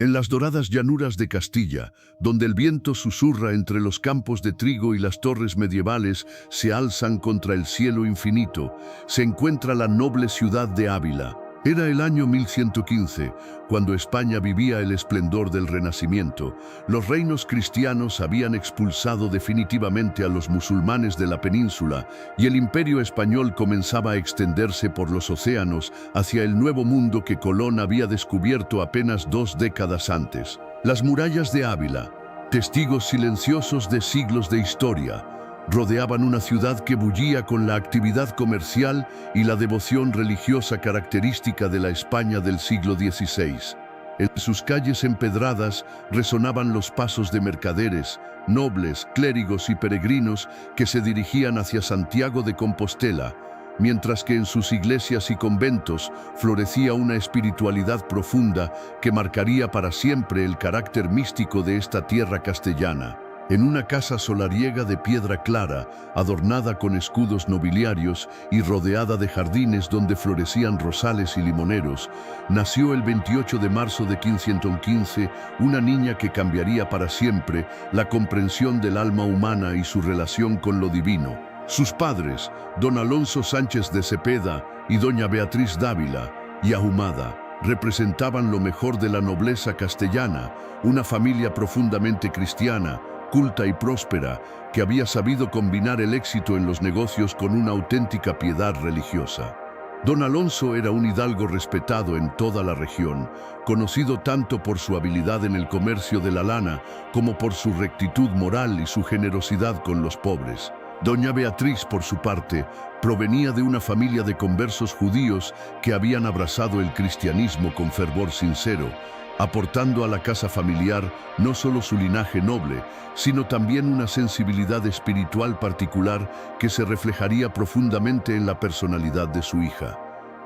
En las doradas llanuras de Castilla, donde el viento susurra entre los campos de trigo y las torres medievales se alzan contra el cielo infinito, se encuentra la noble ciudad de Ávila. Era el año 1115, cuando España vivía el esplendor del Renacimiento. Los reinos cristianos habían expulsado definitivamente a los musulmanes de la península y el imperio español comenzaba a extenderse por los océanos hacia el nuevo mundo que Colón había descubierto apenas 2 décadas antes. Las murallas de Ávila, testigos silenciosos de siglos de historia, rodeaban una ciudad que bullía con la actividad comercial y la devoción religiosa característica de la España del siglo XVI. En sus calles empedradas resonaban los pasos de mercaderes, nobles, clérigos y peregrinos que se dirigían hacia Santiago de Compostela, mientras que en sus iglesias y conventos florecía una espiritualidad profunda que marcaría para siempre el carácter místico de esta tierra castellana. En una casa solariega de piedra clara, adornada con escudos nobiliarios y rodeada de jardines donde florecían rosales y limoneros, nació el 28 de marzo de 1515 una niña que cambiaría para siempre la comprensión del alma humana y su relación con lo divino. Sus padres, don Alonso Sánchez de Cepeda y doña Beatriz Dávila y Ahumada, representaban lo mejor de la nobleza castellana, una familia profundamente cristiana, culta y próspera, que había sabido combinar el éxito en los negocios con una auténtica piedad religiosa. Don Alonso era un hidalgo respetado en toda la región, conocido tanto por su habilidad en el comercio de la lana como por su rectitud moral y su generosidad con los pobres. Doña Beatriz, por su parte, provenía de una familia de conversos judíos que habían abrazado el cristianismo con fervor sincero, aportando a la casa familiar no solo su linaje noble, sino también una sensibilidad espiritual particular que se reflejaría profundamente en la personalidad de su hija.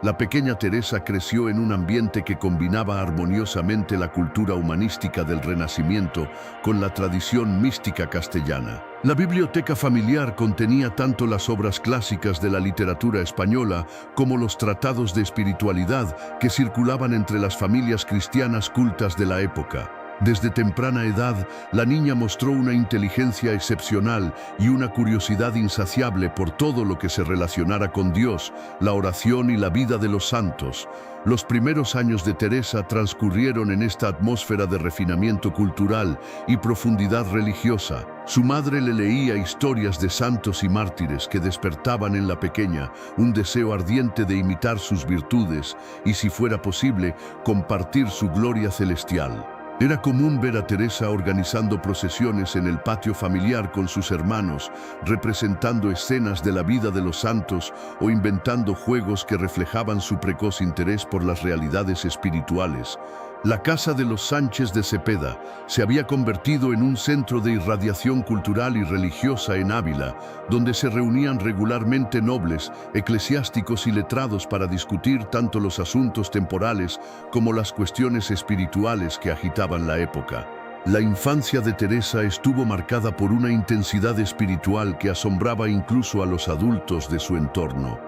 La pequeña Teresa creció en un ambiente que combinaba armoniosamente la cultura humanística del Renacimiento con la tradición mística castellana. La biblioteca familiar contenía tanto las obras clásicas de la literatura española como los tratados de espiritualidad que circulaban entre las familias cristianas cultas de la época. Desde temprana edad, la niña mostró una inteligencia excepcional y una curiosidad insaciable por todo lo que se relacionara con Dios, la oración y la vida de los santos. Los primeros años de Teresa transcurrieron en esta atmósfera de refinamiento cultural y profundidad religiosa. Su madre le leía historias de santos y mártires que despertaban en la pequeña un deseo ardiente de imitar sus virtudes y, si fuera posible, compartir su gloria celestial. Era común ver a Teresa organizando procesiones en el patio familiar con sus hermanos, representando escenas de la vida de los santos o inventando juegos que reflejaban su precoz interés por las realidades espirituales. La casa de los Sánchez de Cepeda se había convertido en un centro de irradiación cultural y religiosa en Ávila, donde se reunían regularmente nobles, eclesiásticos y letrados para discutir tanto los asuntos temporales como las cuestiones espirituales que agitaban la época. La infancia de Teresa estuvo marcada por una intensidad espiritual que asombraba incluso a los adultos de su entorno.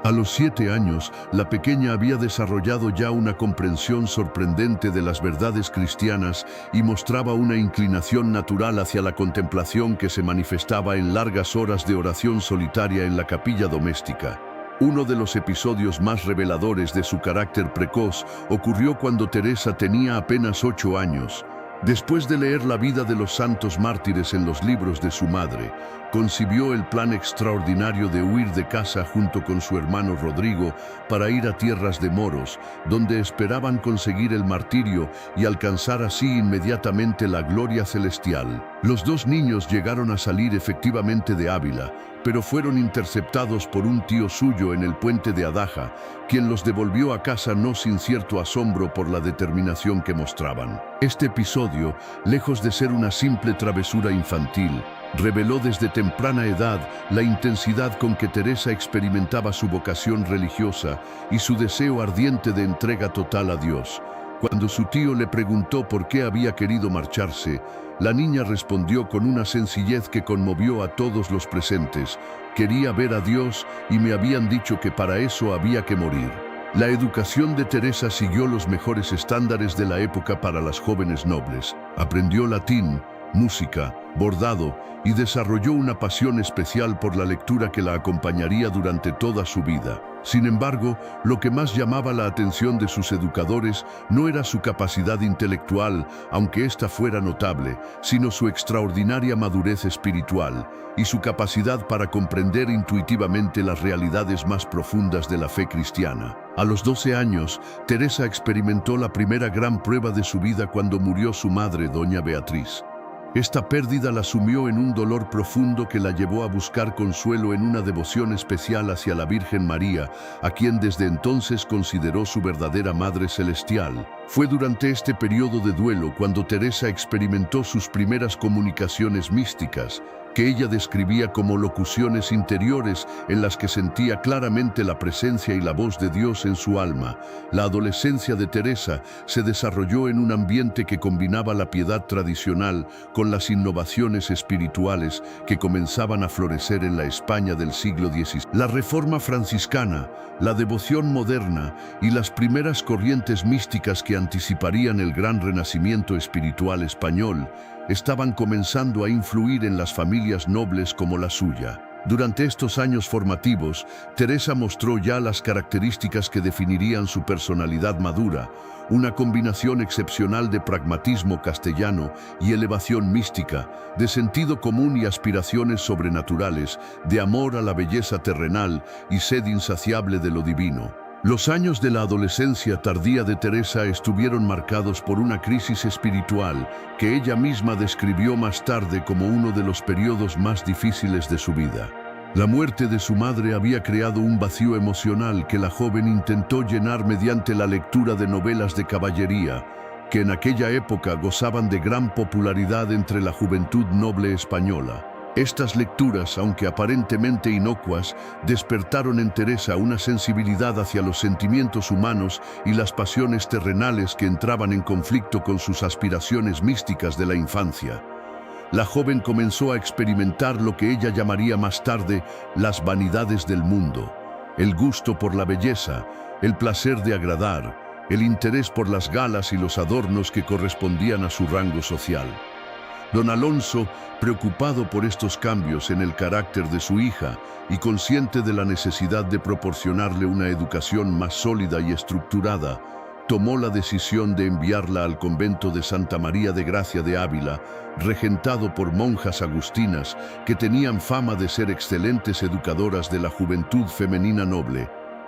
A los 7 años, la pequeña había desarrollado ya una comprensión sorprendente de las verdades cristianas y mostraba una inclinación natural hacia la contemplación que se manifestaba en largas horas de oración solitaria en la capilla doméstica. Uno de los episodios más reveladores de su carácter precoz ocurrió cuando Teresa tenía apenas 8 años. Después de leer la vida de los santos mártires en los libros de su madre, concibió el plan extraordinario de huir de casa junto con su hermano Rodrigo para ir a tierras de moros, donde esperaban conseguir el martirio y alcanzar así inmediatamente la gloria celestial. Los 2 niños llegaron a salir efectivamente de Ávila, pero fueron interceptados por un tío suyo en el puente de Adaja, quien los devolvió a casa no sin cierto asombro por la determinación que mostraban. Este episodio, lejos de ser una simple travesura infantil, reveló desde temprana edad la intensidad con que Teresa experimentaba su vocación religiosa y su deseo ardiente de entrega total a Dios. Cuando su tío le preguntó por qué había querido marcharse, la niña respondió con una sencillez que conmovió a todos los presentes: quería ver a Dios y me habían dicho que para eso había que morir. La educación de Teresa siguió los mejores estándares de la época para las jóvenes nobles. Aprendió latín, música, bordado y desarrolló una pasión especial por la lectura que la acompañaría durante toda su vida. Sin embargo, lo que más llamaba la atención de sus educadores no era su capacidad intelectual, aunque ésta fuera notable, sino su extraordinaria madurez espiritual y su capacidad para comprender intuitivamente las realidades más profundas de la fe cristiana. A los 12 años, Teresa experimentó la primera gran prueba de su vida cuando murió su madre, doña Beatriz. Esta pérdida la sumió en un dolor profundo que la llevó a buscar consuelo en una devoción especial hacia la Virgen María, a quien desde entonces consideró su verdadera Madre Celestial. Fue durante este periodo de duelo cuando Teresa experimentó sus primeras comunicaciones místicas, que ella describía como locuciones interiores en las que sentía claramente la presencia y la voz de Dios en su alma. La adolescencia de Teresa se desarrolló en un ambiente que combinaba la piedad tradicional con las innovaciones espirituales que comenzaban a florecer en la España del siglo XVI. La Reforma franciscana, la devoción moderna y las primeras corrientes místicas que anticiparían el gran renacimiento espiritual español estaban comenzando a influir en las familias nobles como la suya. Durante estos años formativos, Teresa mostró ya las características que definirían su personalidad madura, una combinación excepcional de pragmatismo castellano y elevación mística, de sentido común y aspiraciones sobrenaturales, de amor a la belleza terrenal y sed insaciable de lo divino. Los años de la adolescencia tardía de Teresa estuvieron marcados por una crisis espiritual que ella misma describió más tarde como uno de los periodos más difíciles de su vida. La muerte de su madre había creado un vacío emocional que la joven intentó llenar mediante la lectura de novelas de caballería, que en aquella época gozaban de gran popularidad entre la juventud noble española. Estas lecturas, aunque aparentemente inocuas, despertaron en Teresa una sensibilidad hacia los sentimientos humanos y las pasiones terrenales que entraban en conflicto con sus aspiraciones místicas de la infancia. La joven comenzó a experimentar lo que ella llamaría más tarde las vanidades del mundo, el gusto por la belleza, el placer de agradar, el interés por las galas y los adornos que correspondían a su rango social. Don Alonso, preocupado por estos cambios en el carácter de su hija y consciente de la necesidad de proporcionarle una educación más sólida y estructurada, tomó la decisión de enviarla al convento de Santa María de Gracia de Ávila, regentado por monjas agustinas que tenían fama de ser excelentes educadoras de la juventud femenina noble.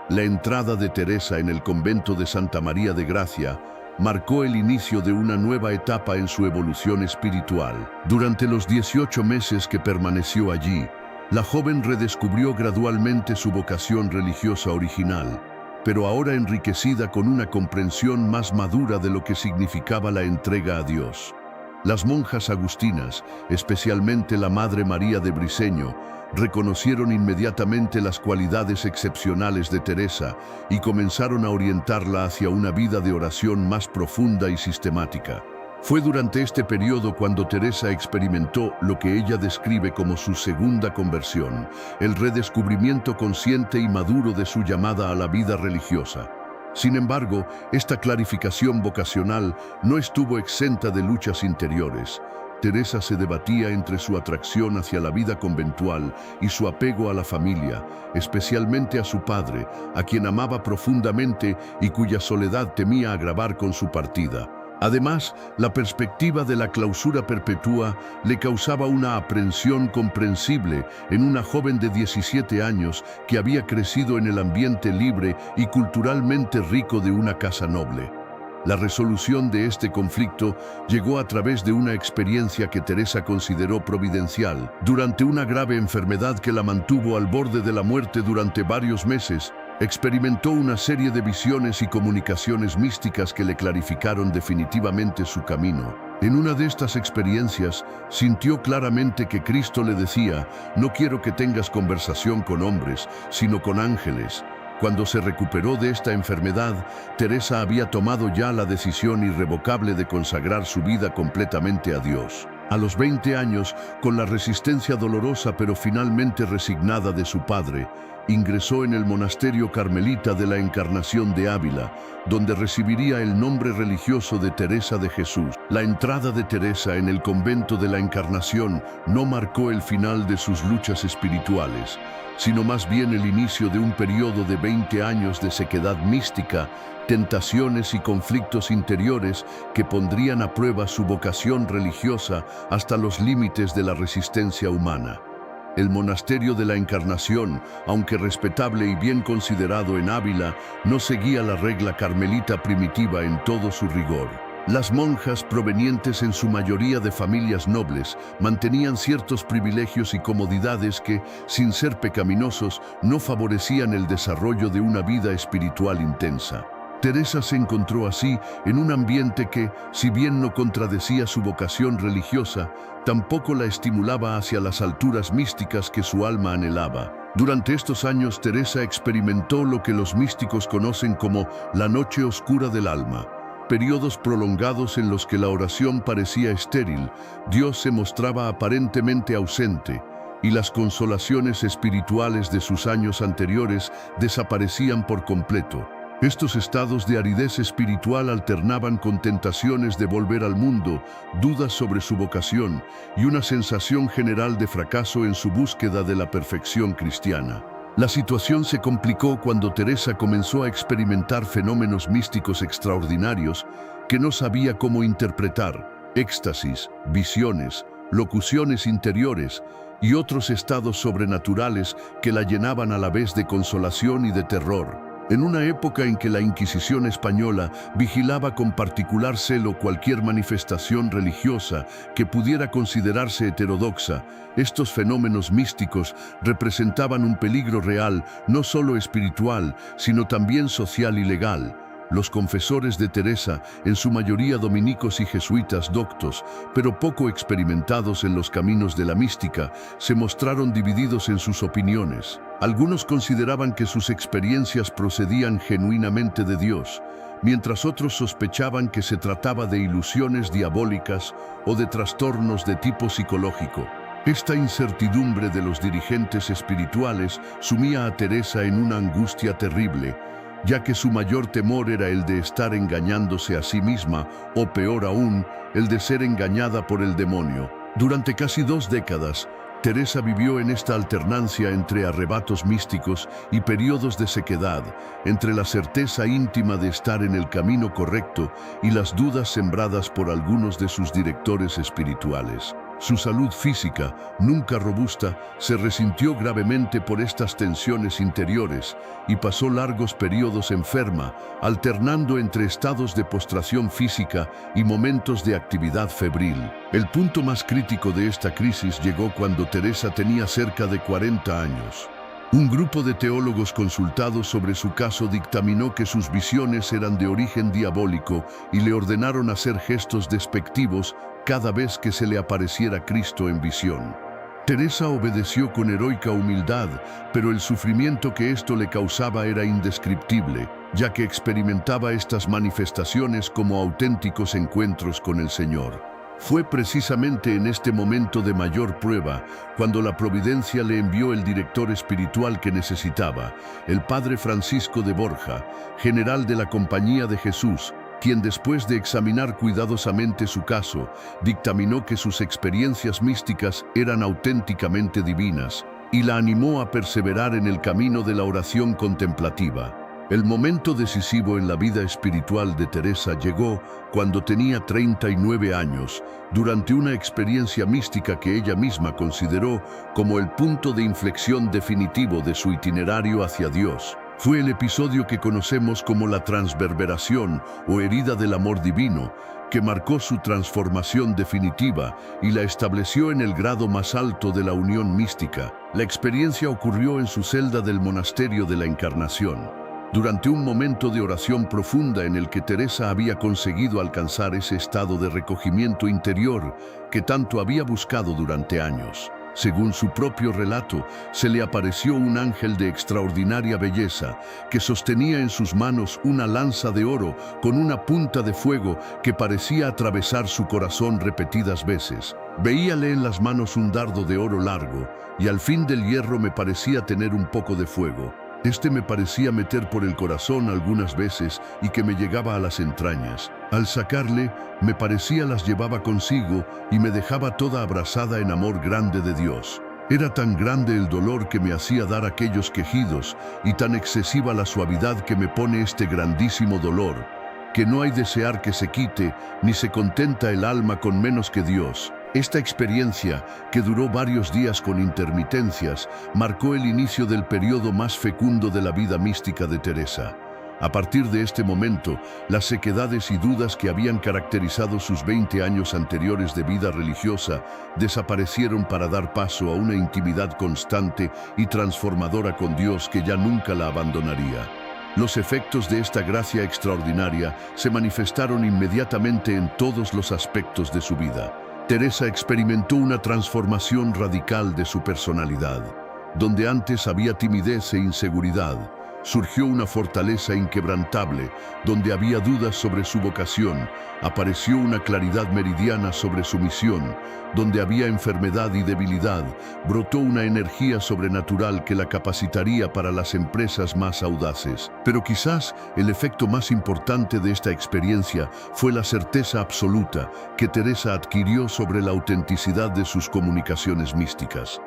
La entrada de Teresa en el convento de Santa María de Gracia marcó el inicio de una nueva etapa en su evolución espiritual. Durante los 18 meses que permaneció allí, la joven redescubrió gradualmente su vocación religiosa original, pero ahora enriquecida con una comprensión más madura de lo que significaba la entrega a Dios. Las monjas agustinas, especialmente la Madre María de Briceño, reconocieron inmediatamente las cualidades excepcionales de Teresa y comenzaron a orientarla hacia una vida de oración más profunda y sistemática. Fue durante este periodo cuando Teresa experimentó lo que ella describe como su segunda conversión, el redescubrimiento consciente y maduro de su llamada a la vida religiosa. Sin embargo, esta clarificación vocacional no estuvo exenta de luchas interiores. Teresa se debatía entre su atracción hacia la vida conventual y su apego a la familia, especialmente a su padre, a quien amaba profundamente y cuya soledad temía agravar con su partida. Además, la perspectiva de la clausura perpetua le causaba una aprensión comprensible en una joven de 17 años que había crecido en el ambiente libre y culturalmente rico de una casa noble. La resolución de este conflicto llegó a través de una experiencia que Teresa consideró providencial. Durante una grave enfermedad que la mantuvo al borde de la muerte durante varios meses, experimentó una serie de visiones y comunicaciones místicas que le clarificaron definitivamente su camino. En una de estas experiencias, sintió claramente que Cristo le decía: «No quiero que tengas conversación con hombres, sino con ángeles». Cuando se recuperó de esta enfermedad, Teresa había tomado ya la decisión irrevocable de consagrar su vida completamente a Dios. A los 20 años, con la resistencia dolorosa pero finalmente resignada de su padre, ingresó en el monasterio carmelita de la Encarnación de Ávila, donde recibiría el nombre religioso de Teresa de Jesús. La entrada de Teresa en el convento de la Encarnación no marcó el final de sus luchas espirituales, sino más bien el inicio de un periodo de 20 años de sequedad mística, tentaciones y conflictos interiores que pondrían a prueba su vocación religiosa hasta los límites de la resistencia humana. El monasterio de la Encarnación, aunque respetable y bien considerado en Ávila, no seguía la regla carmelita primitiva en todo su rigor. Las monjas, provenientes en su mayoría de familias nobles, mantenían ciertos privilegios y comodidades que, sin ser pecaminosos, no favorecían el desarrollo de una vida espiritual intensa. Teresa se encontró así en un ambiente que, si bien no contradecía su vocación religiosa, tampoco la estimulaba hacia las alturas místicas que su alma anhelaba. Durante estos años, Teresa experimentó lo que los místicos conocen como la noche oscura del alma. Periodos prolongados en los que la oración parecía estéril, Dios se mostraba aparentemente ausente, y las consolaciones espirituales de sus años anteriores desaparecían por completo. Estos estados de aridez espiritual alternaban con tentaciones de volver al mundo, dudas sobre su vocación y una sensación general de fracaso en su búsqueda de la perfección cristiana. La situación se complicó cuando Teresa comenzó a experimentar fenómenos místicos extraordinarios que no sabía cómo interpretar: éxtasis, visiones, locuciones interiores y otros estados sobrenaturales que la llenaban a la vez de consolación y de terror. En una época en que la Inquisición española vigilaba con particular celo cualquier manifestación religiosa que pudiera considerarse heterodoxa, estos fenómenos místicos representaban un peligro real, no solo espiritual, sino también social y legal. Los confesores de Teresa, en su mayoría dominicos y jesuitas doctos, pero poco experimentados en los caminos de la mística, se mostraron divididos en sus opiniones. Algunos consideraban que sus experiencias procedían genuinamente de Dios, mientras otros sospechaban que se trataba de ilusiones diabólicas o de trastornos de tipo psicológico. Esta incertidumbre de los dirigentes espirituales sumía a Teresa en una angustia terrible, ya que su mayor temor era el de estar engañándose a sí misma, o peor aún, el de ser engañada por el demonio. Durante casi 2 décadas, Teresa vivió en esta alternancia entre arrebatos místicos y periodos de sequedad, entre la certeza íntima de estar en el camino correcto y las dudas sembradas por algunos de sus directores espirituales. Su salud física, nunca robusta, se resintió gravemente por estas tensiones interiores y pasó largos periodos enferma, alternando entre estados de postración física y momentos de actividad febril. El punto más crítico de esta crisis llegó cuando Teresa tenía cerca de 40 años. Un grupo de teólogos consultados sobre su caso dictaminó que sus visiones eran de origen diabólico y le ordenaron hacer gestos despectivos cada vez que se le apareciera Cristo en visión. Teresa obedeció con heroica humildad, pero el sufrimiento que esto le causaba era indescriptible, ya que experimentaba estas manifestaciones como auténticos encuentros con el Señor. Fue precisamente en este momento de mayor prueba cuando la providencia le envió el director espiritual que necesitaba, el padre Francisco de Borja, general de la Compañía de Jesús, quien después de examinar cuidadosamente su caso, dictaminó que sus experiencias místicas eran auténticamente divinas y la animó a perseverar en el camino de la oración contemplativa. El momento decisivo en la vida espiritual de Teresa llegó cuando tenía 39 años, durante una experiencia mística que ella misma consideró como el punto de inflexión definitivo de su itinerario hacia Dios. Fue el episodio que conocemos como la transverberación o herida del amor divino, que marcó su transformación definitiva y la estableció en el grado más alto de la unión mística. La experiencia ocurrió en su celda del monasterio de la Encarnación, durante un momento de oración profunda en el que Teresa había conseguido alcanzar ese estado de recogimiento interior que tanto había buscado durante años. Según su propio relato, se le apareció un ángel de extraordinaria belleza que sostenía en sus manos una lanza de oro con una punta de fuego que parecía atravesar su corazón repetidas veces. Veíale en las manos un dardo de oro largo, y al fin del hierro me parecía tener un poco de fuego. Este me parecía meter por el corazón algunas veces y que me llegaba a las entrañas. Al sacarle, me parecía las llevaba consigo y me dejaba toda abrasada en amor grande de Dios. Era tan grande el dolor que me hacía dar aquellos quejidos y tan excesiva la suavidad que me pone este grandísimo dolor, que no hay desear que se quite, ni se contenta el alma con menos que Dios. Esta experiencia, que duró varios días con intermitencias, marcó el inicio del periodo más fecundo de la vida mística de Teresa. A partir de este momento, las sequedades y dudas que habían caracterizado sus 20 años anteriores de vida religiosa desaparecieron para dar paso a una intimidad constante y transformadora con Dios que ya nunca la abandonaría. Los efectos de esta gracia extraordinaria se manifestaron inmediatamente en todos los aspectos de su vida. Teresa experimentó una transformación radical de su personalidad. Donde antes había timidez e inseguridad, surgió una fortaleza inquebrantable. Donde había dudas sobre su vocación, apareció una claridad meridiana sobre su misión. Donde había enfermedad y debilidad, brotó una energía sobrenatural que la capacitaría para las empresas más audaces. Pero quizás el efecto más importante de esta experiencia fue la certeza absoluta que Teresa adquirió sobre la autenticidad de sus comunicaciones místicas.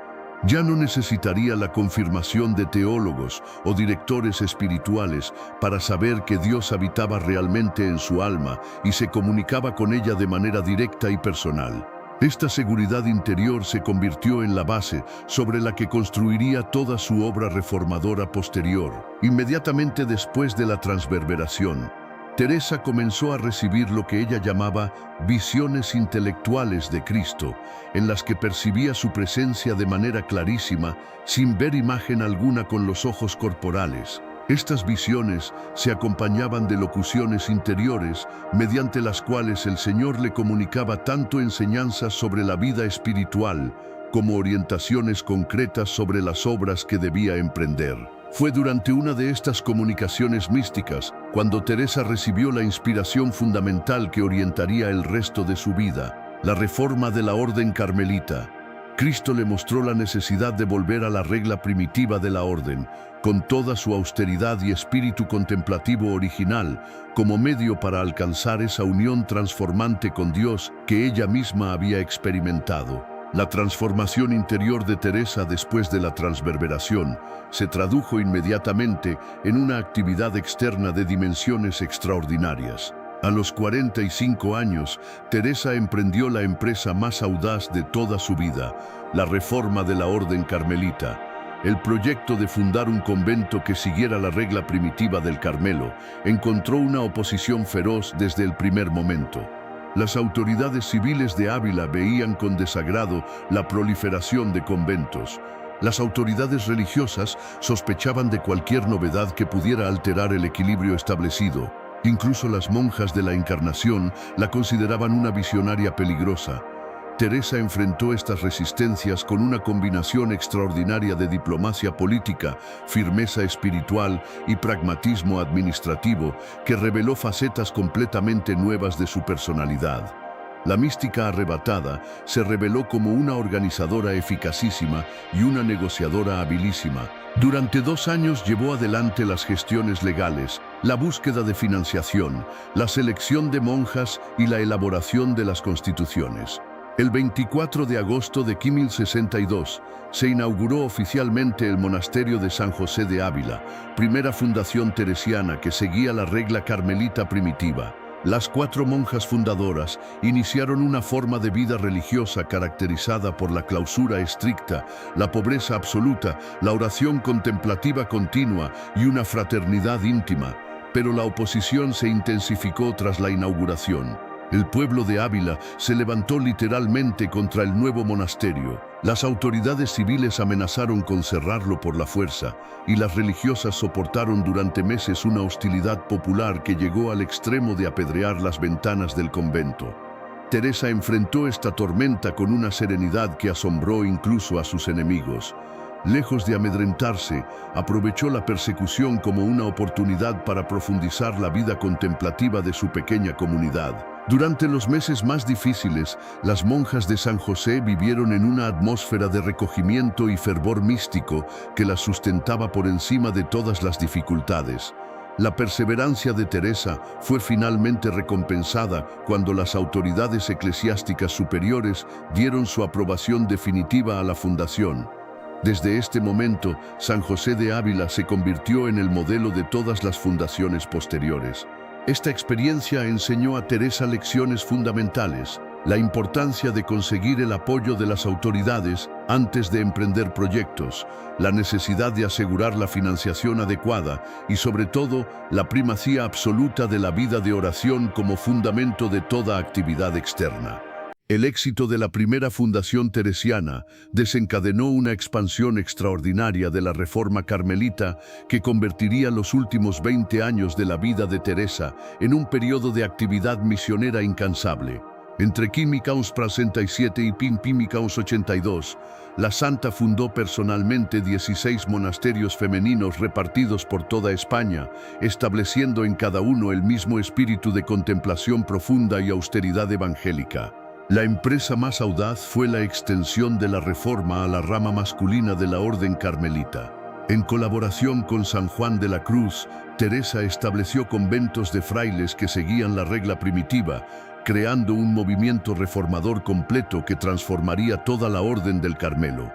Ya no necesitaría la confirmación de teólogos o directores espirituales para saber que Dios habitaba realmente en su alma y se comunicaba con ella de manera directa y personal. Esta seguridad interior se convirtió en la base sobre la que construiría toda su obra reformadora posterior. Inmediatamente después de la transverberación, Teresa comenzó a recibir lo que ella llamaba visiones intelectuales de Cristo, en las que percibía su presencia de manera clarísima, sin ver imagen alguna con los ojos corporales. Estas visiones se acompañaban de locuciones interiores, mediante las cuales el Señor le comunicaba tanto enseñanzas sobre la vida espiritual, como orientaciones concretas sobre las obras que debía emprender. Fue durante una de estas comunicaciones místicas cuando Teresa recibió la inspiración fundamental que orientaría el resto de su vida, la reforma de la orden carmelita. Cristo le mostró la necesidad de volver a la regla primitiva de la orden, con toda su austeridad y espíritu contemplativo original, como medio para alcanzar esa unión transformante con Dios que ella misma había experimentado. La transformación interior de Teresa después de la transverberación se tradujo inmediatamente en una actividad externa de dimensiones extraordinarias. A los 45 años, Teresa emprendió la empresa más audaz de toda su vida, la reforma de la orden carmelita. El proyecto de fundar un convento que siguiera la regla primitiva del Carmelo encontró una oposición feroz desde el primer momento. Las autoridades civiles de Ávila veían con desagrado la proliferación de conventos. Las autoridades religiosas sospechaban de cualquier novedad que pudiera alterar el equilibrio establecido. Incluso las monjas de la Encarnación la consideraban una visionaria peligrosa. Teresa enfrentó estas resistencias con una combinación extraordinaria de diplomacia política, firmeza espiritual y pragmatismo administrativo que reveló facetas completamente nuevas de su personalidad. La mística arrebatada se reveló como una organizadora eficacísima y una negociadora habilísima. Durante 2 años llevó adelante las gestiones legales, la búsqueda de financiación, la selección de monjas y la elaboración de las constituciones. El 24 de agosto de 1062 se inauguró oficialmente el monasterio de San José de Ávila, primera fundación teresiana que seguía la regla carmelita primitiva. Las 4 monjas fundadoras iniciaron una forma de vida religiosa caracterizada por la clausura estricta, la pobreza absoluta, la oración contemplativa continua y una fraternidad íntima. Pero la oposición se intensificó tras la inauguración. El pueblo de Ávila se levantó literalmente contra el nuevo monasterio. Las autoridades civiles amenazaron con cerrarlo por la fuerza, y las religiosas soportaron durante meses una hostilidad popular que llegó al extremo de apedrear las ventanas del convento. Teresa enfrentó esta tormenta con una serenidad que asombró incluso a sus enemigos. Lejos de amedrentarse, aprovechó la persecución como una oportunidad para profundizar la vida contemplativa de su pequeña comunidad. Durante los meses más difíciles, las monjas de San José vivieron en una atmósfera de recogimiento y fervor místico que las sustentaba por encima de todas las dificultades. La perseverancia de Teresa fue finalmente recompensada cuando las autoridades eclesiásticas superiores dieron su aprobación definitiva a la fundación. Desde este momento, San José de Ávila se convirtió en el modelo de todas las fundaciones posteriores. Esta experiencia enseñó a Teresa lecciones fundamentales: la importancia de conseguir el apoyo de las autoridades antes de emprender proyectos, la necesidad de asegurar la financiación adecuada y, sobre todo, la primacía absoluta de la vida de oración como fundamento de toda actividad externa. El éxito de la primera fundación teresiana desencadenó una expansión extraordinaria de la reforma carmelita que convertiría los últimos 20 años de la vida de Teresa en un periodo de actividad misionera incansable. Entre 1537 y 1582, la santa fundó personalmente 16 monasterios femeninos repartidos por toda España, estableciendo en cada uno el mismo espíritu de contemplación profunda y austeridad evangélica. La empresa más audaz fue la extensión de la reforma a la rama masculina de la orden carmelita. En colaboración con San Juan de la Cruz, Teresa estableció conventos de frailes que seguían la regla primitiva, creando un movimiento reformador completo que transformaría toda la orden del Carmelo.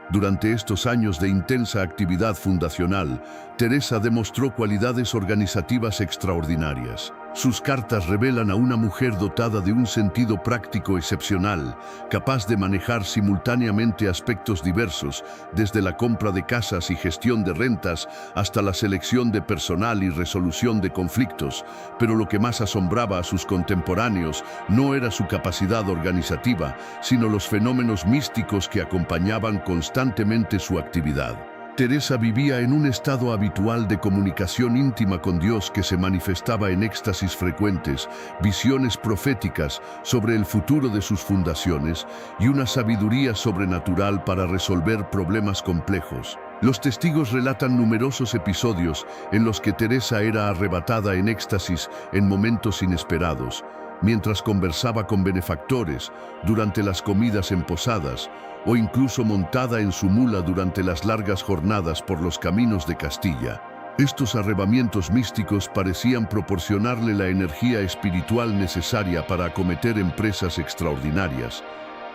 Durante estos años de intensa actividad fundacional, Teresa demostró cualidades organizativas extraordinarias. Sus cartas revelan a una mujer dotada de un sentido práctico excepcional, capaz de manejar simultáneamente aspectos diversos, desde la compra de casas y gestión de rentas hasta la selección de personal y resolución de conflictos. Pero lo que más asombraba a sus contemporáneos no era su capacidad organizativa, sino los fenómenos místicos que acompañaban constantemente su actividad. Teresa vivía en un estado habitual de comunicación íntima con Dios que se manifestaba en éxtasis frecuentes, visiones proféticas sobre el futuro de sus fundaciones y una sabiduría sobrenatural para resolver problemas complejos. Los testigos relatan numerosos episodios en los que Teresa era arrebatada en éxtasis en momentos inesperados, mientras conversaba con benefactores, durante las comidas en posadas, o incluso montada en su mula durante las largas jornadas por los caminos de Castilla. Estos arrebatamientos místicos parecían proporcionarle la energía espiritual necesaria para acometer empresas extraordinarias.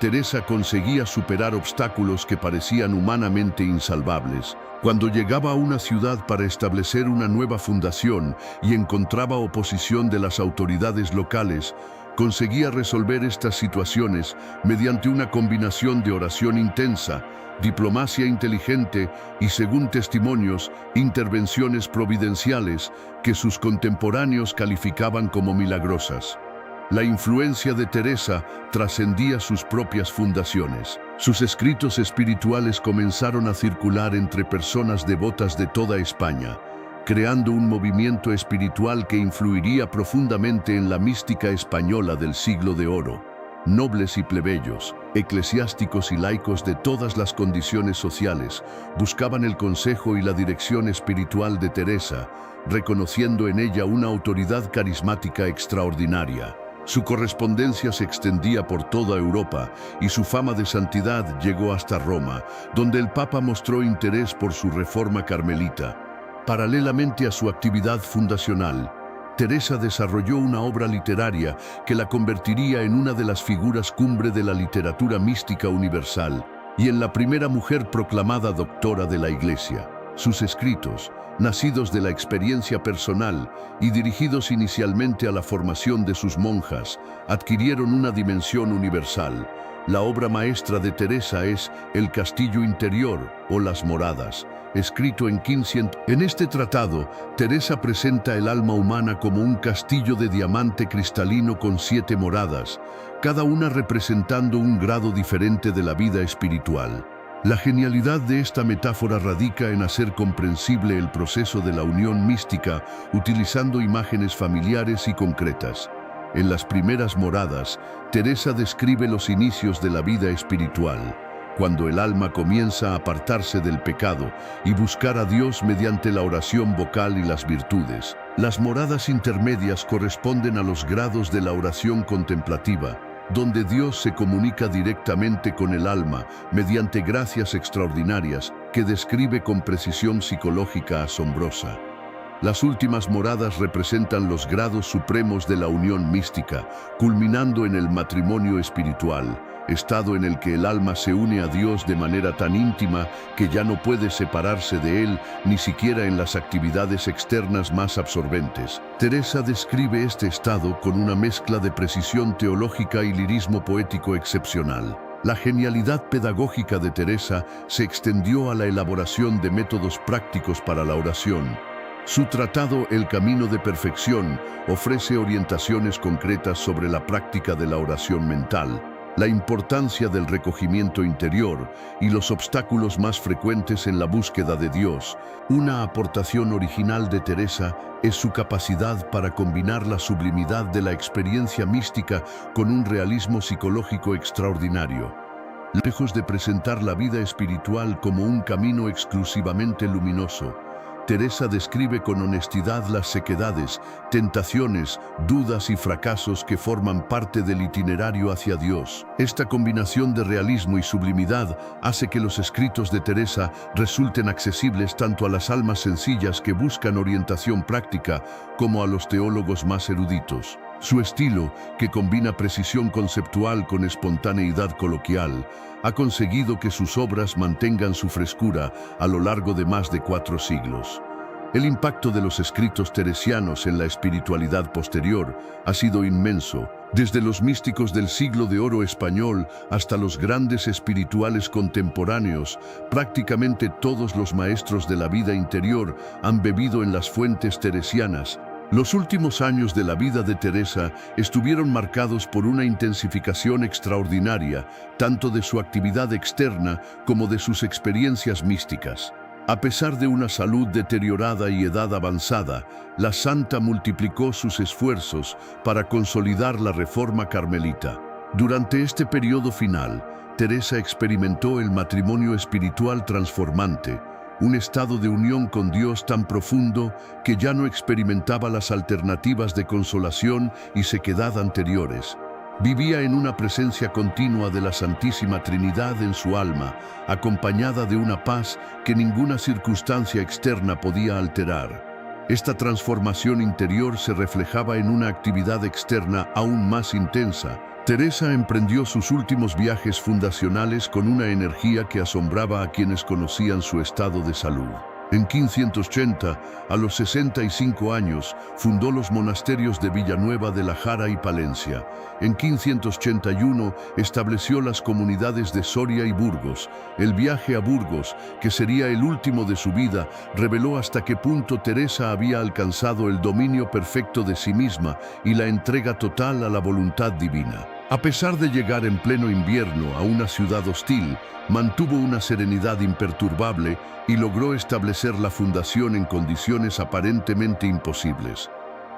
Teresa conseguía superar obstáculos que parecían humanamente insalvables. Cuando llegaba a una ciudad para establecer una nueva fundación y encontraba oposición de las autoridades locales, conseguía resolver estas situaciones mediante una combinación de oración intensa, diplomacia inteligente y, según testimonios, intervenciones providenciales que sus contemporáneos calificaban como milagrosas. La influencia de Teresa trascendía sus propias fundaciones. Sus escritos espirituales comenzaron a circular entre personas devotas de toda España, creando un movimiento espiritual que influiría profundamente en la mística española del Siglo de Oro. Nobles y plebeyos, eclesiásticos y laicos de todas las condiciones sociales buscaban el consejo y la dirección espiritual de Teresa, reconociendo en ella una autoridad carismática extraordinaria. Su correspondencia se extendía por toda Europa y su fama de santidad llegó hasta Roma, donde el Papa mostró interés por su reforma carmelita. Paralelamente a su actividad fundacional, Teresa desarrolló una obra literaria que la convertiría en una de las figuras cumbre de la literatura mística universal y en la primera mujer proclamada doctora de la Iglesia. Sus escritos, nacidos de la experiencia personal y dirigidos inicialmente a la formación de sus monjas, adquirieron una dimensión universal. La obra maestra de Teresa es El Castillo Interior o Las Moradas, escrito en 1500. En este tratado, Teresa presenta el alma humana como un castillo de diamante cristalino con 7 moradas, cada una representando un grado diferente de la vida espiritual. La genialidad de esta metáfora radica en hacer comprensible el proceso de la unión mística utilizando imágenes familiares y concretas. En las primeras moradas, Teresa describe los inicios de la vida espiritual, cuando el alma comienza a apartarse del pecado y buscar a Dios mediante la oración vocal y las virtudes. Las moradas intermedias corresponden a los grados de la oración contemplativa, donde Dios se comunica directamente con el alma mediante gracias extraordinarias que describe con precisión psicológica asombrosa. Las últimas moradas representan los grados supremos de la unión mística, culminando en el matrimonio espiritual, estado en el que el alma se une a Dios de manera tan íntima que ya no puede separarse de Él, ni siquiera en las actividades externas más absorbentes. Teresa describe este estado con una mezcla de precisión teológica y lirismo poético excepcional. La genialidad pedagógica de Teresa se extendió a la elaboración de métodos prácticos para la oración. Su tratado El Camino de Perfección ofrece orientaciones concretas sobre la práctica de la oración mental, la importancia del recogimiento interior y los obstáculos más frecuentes en la búsqueda de Dios. Una aportación original de Teresa es su capacidad para combinar la sublimidad de la experiencia mística con un realismo psicológico extraordinario. Lejos de presentar la vida espiritual como un camino exclusivamente luminoso, Teresa describe con honestidad las sequedades, tentaciones, dudas y fracasos que forman parte del itinerario hacia Dios. Esta combinación de realismo y sublimidad hace que los escritos de Teresa resulten accesibles tanto a las almas sencillas que buscan orientación práctica como a los teólogos más eruditos. Su estilo, que combina precisión conceptual con espontaneidad coloquial, ha conseguido que sus obras mantengan su frescura a lo largo de más de 4 siglos. El impacto de los escritos teresianos en la espiritualidad posterior ha sido inmenso, desde los místicos del siglo de oro español hasta los grandes espirituales contemporáneos. Prácticamente todos los maestros de la vida interior han bebido en las fuentes teresianas. Los últimos años de la vida de Teresa estuvieron marcados por una intensificación extraordinaria, tanto de su actividad externa como de sus experiencias místicas. A pesar de una salud deteriorada y edad avanzada, la santa multiplicó sus esfuerzos para consolidar la reforma carmelita. Durante este periodo final, Teresa experimentó el matrimonio espiritual transformante, un estado de unión con Dios tan profundo que ya no experimentaba las alternativas de consolación y sequedad anteriores. Vivía en una presencia continua de la Santísima Trinidad en su alma, acompañada de una paz que ninguna circunstancia externa podía alterar. Esta transformación interior se reflejaba en una actividad externa aún más intensa. Teresa emprendió sus últimos viajes fundacionales con una energía que asombraba a quienes conocían su estado de salud. En 1580, a los 65 años, fundó los monasterios de Villanueva de la Jara y Palencia. En 1581, estableció las comunidades de Soria y Burgos. El viaje a Burgos, que sería el último de su vida, reveló hasta qué punto Teresa había alcanzado el dominio perfecto de sí misma y la entrega total a la voluntad divina. A pesar de llegar en pleno invierno a una ciudad hostil, mantuvo una serenidad imperturbable y logró establecer la fundación en condiciones aparentemente imposibles.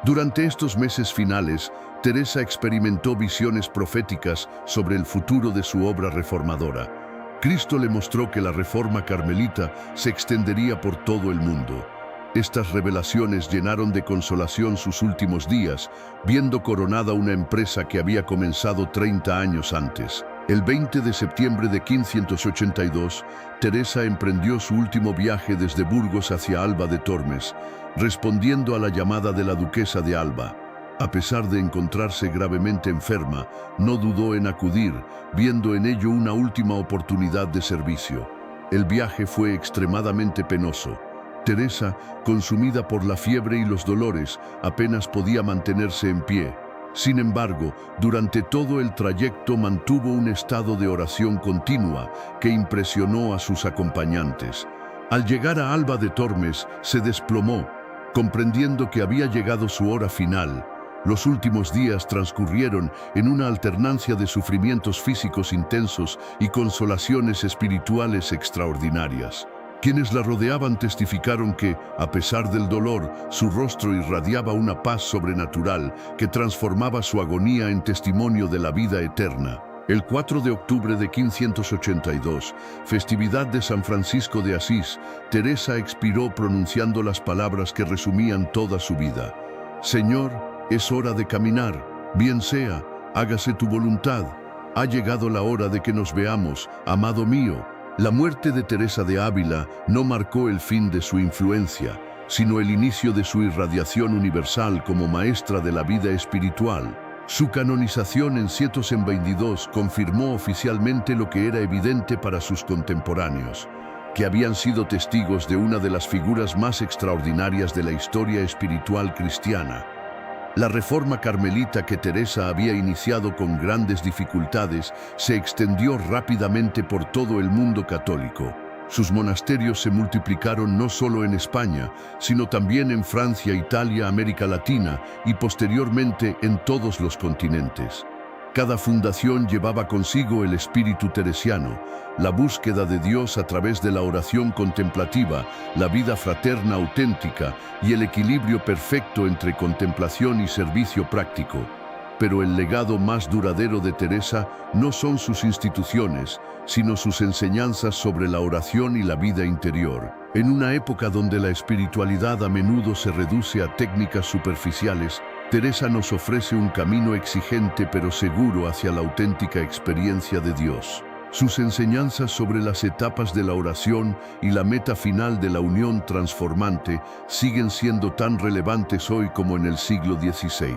Durante estos meses finales, Teresa experimentó visiones proféticas sobre el futuro de su obra reformadora. Cristo le mostró que la reforma carmelita se extendería por todo el mundo. Estas revelaciones llenaron de consolación sus últimos días, viendo coronada una empresa que había comenzado 30 años antes. El 20 de septiembre de 1582, Teresa emprendió su último viaje desde Burgos hacia Alba de Tormes, respondiendo a la llamada de la duquesa de Alba. A pesar de encontrarse gravemente enferma, no dudó en acudir, viendo en ello una última oportunidad de servicio. El viaje fue extremadamente penoso. Teresa, consumida por la fiebre y los dolores, apenas podía mantenerse en pie. Sin embargo, durante todo el trayecto mantuvo un estado de oración continua que impresionó a sus acompañantes. Al llegar a Alba de Tormes, se desplomó, comprendiendo que había llegado su hora final. Los últimos días transcurrieron en una alternancia de sufrimientos físicos intensos y consolaciones espirituales extraordinarias. Quienes la rodeaban testificaron que, a pesar del dolor, su rostro irradiaba una paz sobrenatural que transformaba su agonía en testimonio de la vida eterna. El 4 de octubre de 1582, festividad de San Francisco de Asís, Teresa expiró pronunciando las palabras que resumían toda su vida. Señor, es hora de caminar, bien sea, hágase tu voluntad. Ha llegado la hora de que nos veamos, amado mío. La muerte de Teresa de Ávila no marcó el fin de su influencia, sino el inicio de su irradiación universal como maestra de la vida espiritual. Su canonización en 722 confirmó oficialmente lo que era evidente para sus contemporáneos, que habían sido testigos de una de las figuras más extraordinarias de la historia espiritual cristiana. La reforma carmelita que Teresa había iniciado con grandes dificultades se extendió rápidamente por todo el mundo católico. Sus monasterios se multiplicaron no solo en España, sino también en Francia, Italia, América Latina y posteriormente en todos los continentes. Cada fundación llevaba consigo el espíritu teresiano, la búsqueda de Dios a través de la oración contemplativa, la vida fraterna auténtica y el equilibrio perfecto entre contemplación y servicio práctico. Pero el legado más duradero de Teresa no son sus instituciones, sino sus enseñanzas sobre la oración y la vida interior. En una época donde la espiritualidad a menudo se reduce a técnicas superficiales, Teresa nos ofrece un camino exigente pero seguro hacia la auténtica experiencia de Dios. Sus enseñanzas sobre las etapas de la oración y la meta final de la unión transformante siguen siendo tan relevantes hoy como en el siglo XVI.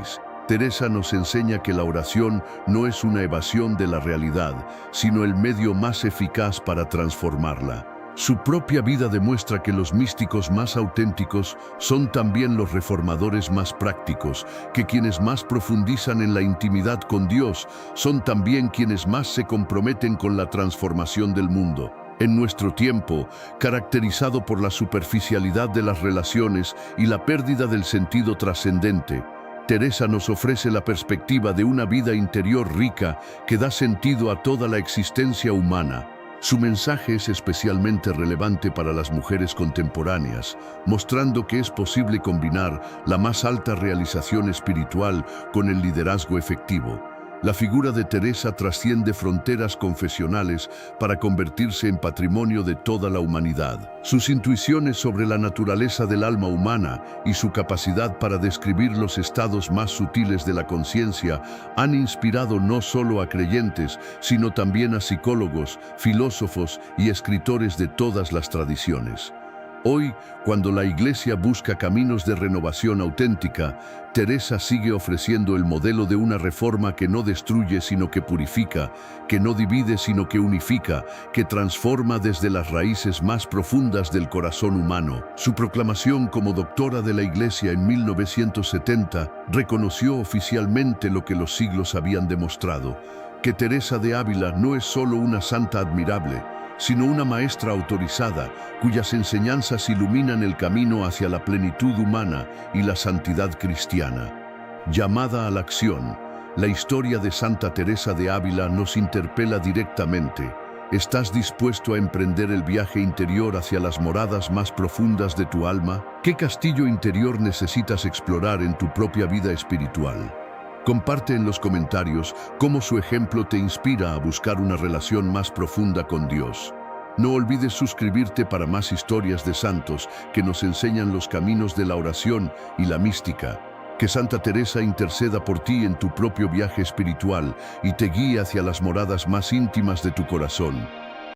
Teresa nos enseña que la oración no es una evasión de la realidad, sino el medio más eficaz para transformarla. Su propia vida demuestra que los místicos más auténticos son también los reformadores más prácticos, que quienes más profundizan en la intimidad con Dios son también quienes más se comprometen con la transformación del mundo. En nuestro tiempo, caracterizado por la superficialidad de las relaciones y la pérdida del sentido trascendente, Teresa nos ofrece la perspectiva de una vida interior rica que da sentido a toda la existencia humana. Su mensaje es especialmente relevante para las mujeres contemporáneas, mostrando que es posible combinar la más alta realización espiritual con el liderazgo efectivo. La figura de Teresa trasciende fronteras confesionales para convertirse en patrimonio de toda la humanidad. Sus intuiciones sobre la naturaleza del alma humana y su capacidad para describir los estados más sutiles de la conciencia han inspirado no solo a creyentes, sino también a psicólogos, filósofos y escritores de todas las tradiciones. Hoy, cuando la Iglesia busca caminos de renovación auténtica, Teresa sigue ofreciendo el modelo de una reforma que no destruye sino que purifica, que no divide sino que unifica, que transforma desde las raíces más profundas del corazón humano. Su proclamación como doctora de la Iglesia en 1970 reconoció oficialmente lo que los siglos habían demostrado, que Teresa de Ávila no es solo una santa admirable, sino una maestra autorizada, cuyas enseñanzas iluminan el camino hacia la plenitud humana y la santidad cristiana. Llamada a la acción, la historia de Santa Teresa de Ávila nos interpela directamente. ¿Estás dispuesto a emprender el viaje interior hacia las moradas más profundas de tu alma? ¿Qué castillo interior necesitas explorar en tu propia vida espiritual? Comparte en los comentarios cómo su ejemplo te inspira a buscar una relación más profunda con Dios. No olvides suscribirte para más historias de santos que nos enseñan los caminos de la oración y la mística. Que Santa Teresa interceda por ti en tu propio viaje espiritual y te guíe hacia las moradas más íntimas de tu corazón.